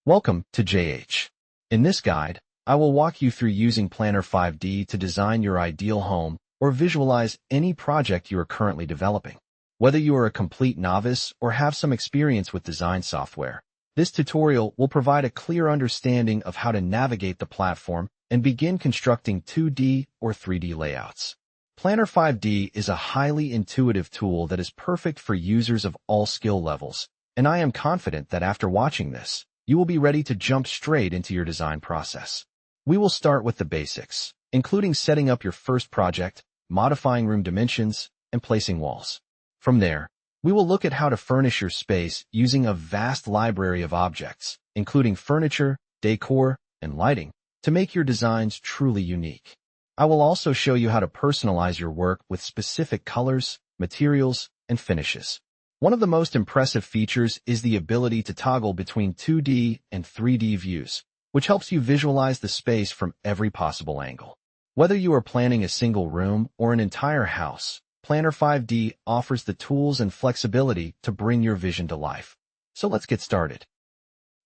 Welcome to JH. In this guide, I will walk you through using Planner 5D to design your ideal home or visualize any project you are currently developing. Whether you are a complete novice or have some experience with design software, this tutorial will provide a clear understanding of how to navigate the platform and begin constructing 2D or 3D layouts. Planner 5D is a highly intuitive tool that is perfect for users of all skill levels, and I am confident that after watching this, you will be ready to jump straight into your design process. We will start with the basics, including setting up your first project, modifying room dimensions, and placing walls. From there, we will look at how to furnish your space using a vast library of objects, including furniture, decor, and lighting, to make your designs truly unique. I will also show you how to personalize your work with specific colors, materials, and finishes. One of the most impressive features is the ability to toggle between 2D and 3D views, which helps you visualize the space from every possible angle. Whether you are planning a single room or an entire house, Planner 5D offers the tools and flexibility to bring your vision to life. So let's get started.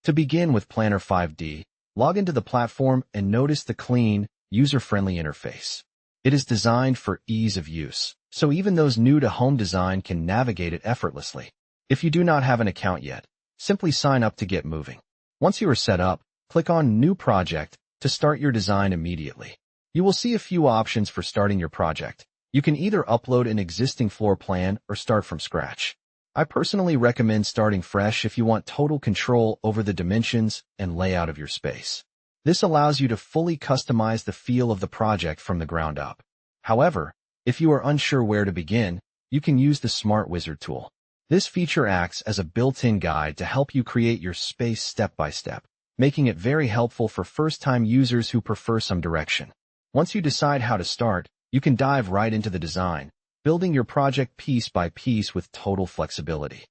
To begin with Planner 5D, log into the platform and notice the clean, user-friendly interface. It is designed for ease of use, so even those new to home design can navigate it effortlessly. If you do not have an account yet, simply sign up to get moving. Once you are set up, click on New Project to start your design immediately. You will see a few options for starting your project. You can either upload an existing floor plan or start from scratch. I personally recommend starting fresh if you want total control over the dimensions and layout of your space. This allows you to fully customize the feel of the project from the ground up. However, if you are unsure where to begin, you can use the Smart Wizard tool. This feature acts as a built-in guide to help you create your space step by step, making it very helpful for first-time users who prefer some direction. Once you decide how to start, you can dive right into the design, building your project piece by piece with total flexibility.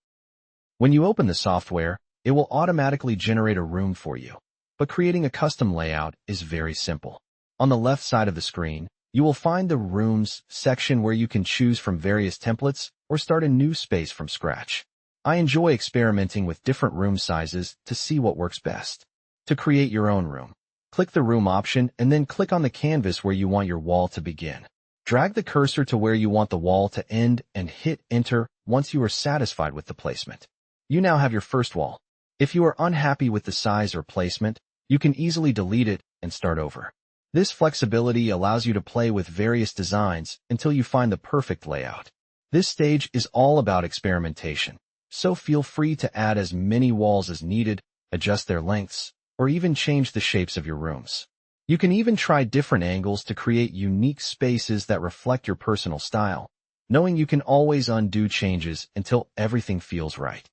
When you open the software, it will automatically generate a room for you. But creating a custom layout is very simple. On the left side of the screen, you will find the Rooms section where you can choose from various templates or start a new space from scratch. I enjoy experimenting with different room sizes to see what works best. To create your own room, click the Room option and then click on the canvas where you want your wall to begin. Drag the cursor to where you want the wall to end and hit Enter once you are satisfied with the placement. You now have your first wall. If you are unhappy with the size or placement, you can easily delete it and start over. This flexibility allows you to play with various designs until you find the perfect layout. This stage is all about experimentation, so feel free to add as many walls as needed, adjust their lengths, or even change the shapes of your rooms. You can even try different angles to create unique spaces that reflect your personal style, knowing you can always undo changes until everything feels right.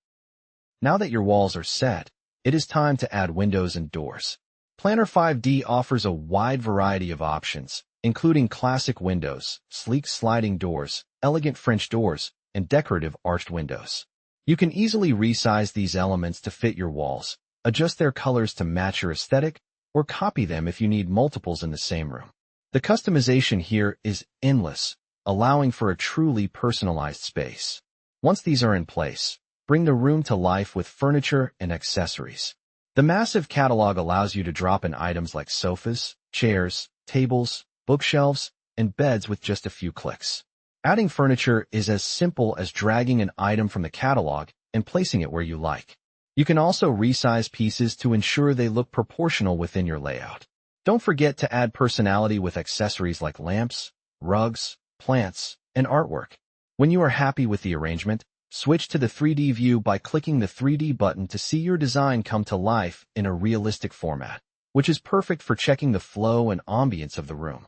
Now that your walls are set, it is time to add windows and doors. Planner 5D offers a wide variety of options, including classic windows, sleek sliding doors, elegant French doors, and decorative arched windows. You can easily resize these elements to fit your walls, adjust their colors to match your aesthetic, or copy them if you need multiples in the same room. The customization here is endless, allowing for a truly personalized space. Once these are in place, bring the room to life with furniture and accessories. The massive catalog allows you to drop in items like sofas, chairs, tables, bookshelves, and beds with just a few clicks. Adding furniture is as simple as dragging an item from the catalog and placing it where you like. You can also resize pieces to ensure they look proportional within your layout. Don't forget to add personality with accessories like lamps, rugs, plants, and artwork. When you are happy with the arrangement, switch to the 3D view by clicking the 3D button to see your design come to life in a realistic format, which is perfect for checking the flow and ambience of the room.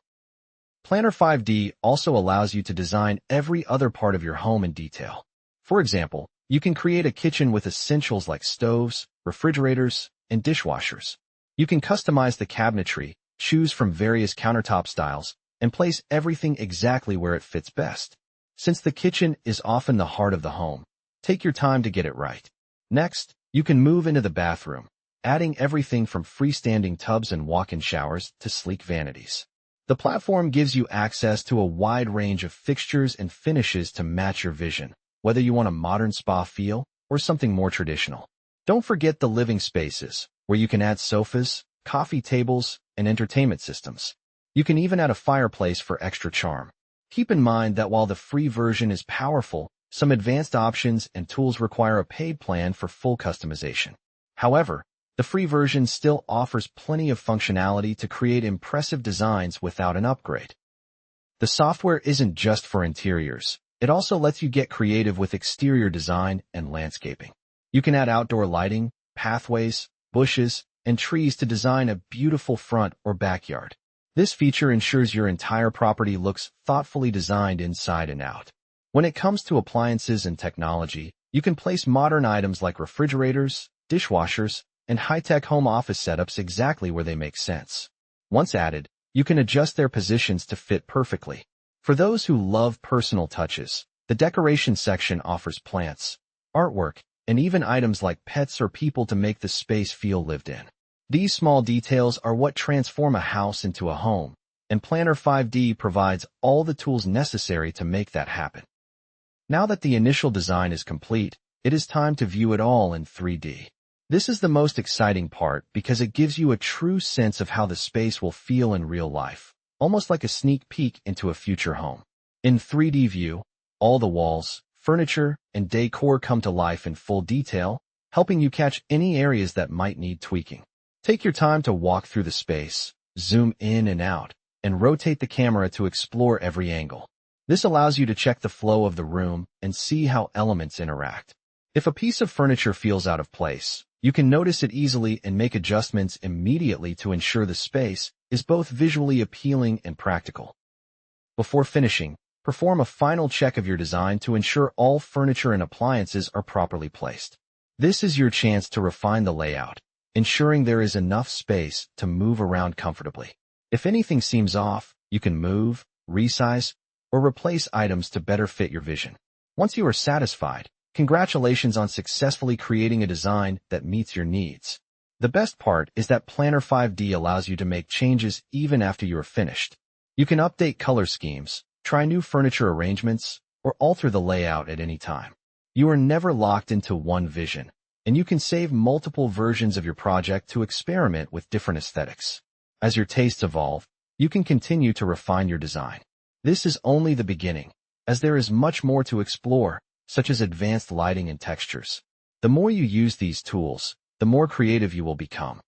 Planner 5D also allows you to design every other part of your home in detail. For example, you can create a kitchen with essentials like stoves, refrigerators, and dishwashers. You can customize the cabinetry, choose from various countertop styles, and place everything exactly where it fits best. Since the kitchen is often the heart of the home, take your time to get it right. Next, you can move into the bathroom, adding everything from freestanding tubs and walk-in showers to sleek vanities. The platform gives you access to a wide range of fixtures and finishes to match your vision, whether you want a modern spa feel or something more traditional. Don't forget the living spaces, where you can add sofas, coffee tables, and entertainment systems. You can even add a fireplace for extra charm. Keep in mind that while the free version is powerful, some advanced options and tools require a paid plan for full customization. However, the free version still offers plenty of functionality to create impressive designs without an upgrade. The software isn't just for interiors. It also lets you get creative with exterior design and landscaping. You can add outdoor lighting, pathways, bushes, and trees to design a beautiful front or backyard. This feature ensures your entire property looks thoughtfully designed inside and out. When it comes to appliances and technology, you can place modern items like refrigerators, dishwashers, and high-tech home office setups exactly where they make sense. Once added, you can adjust their positions to fit perfectly. For those who love personal touches, the decoration section offers plants, artwork, and even items like pets or people to make the space feel lived in. These small details are what transform a house into a home, and Planner 5D provides all the tools necessary to make that happen. Now that the initial design is complete, it is time to view it all in 3D. This is the most exciting part because it gives you a true sense of how the space will feel in real life, almost like a sneak peek into a future home. In 3D view, all the walls, furniture, and decor come to life in full detail, helping you catch any areas that might need tweaking. Take your time to walk through the space, zoom in and out, and rotate the camera to explore every angle. This allows you to check the flow of the room and see how elements interact. If a piece of furniture feels out of place, you can notice it easily and make adjustments immediately to ensure the space is both visually appealing and practical. Before finishing, perform a final check of your design to ensure all furniture and appliances are properly placed. This is your chance to refine the layout, ensuring there is enough space to move around comfortably. If anything seems off, you can move, resize, or replace items to better fit your vision. Once you are satisfied, congratulations on successfully creating a design that meets your needs. The best part is that Planner 5D allows you to make changes even after you are finished. You can update color schemes, try new furniture arrangements, or alter the layout at any time. You are never locked into one vision, and you can save multiple versions of your project to experiment with different aesthetics. As your tastes evolve, you can continue to refine your design. This is only the beginning, as there is much more to explore, such as advanced lighting and textures. The more you use these tools, the more creative you will become.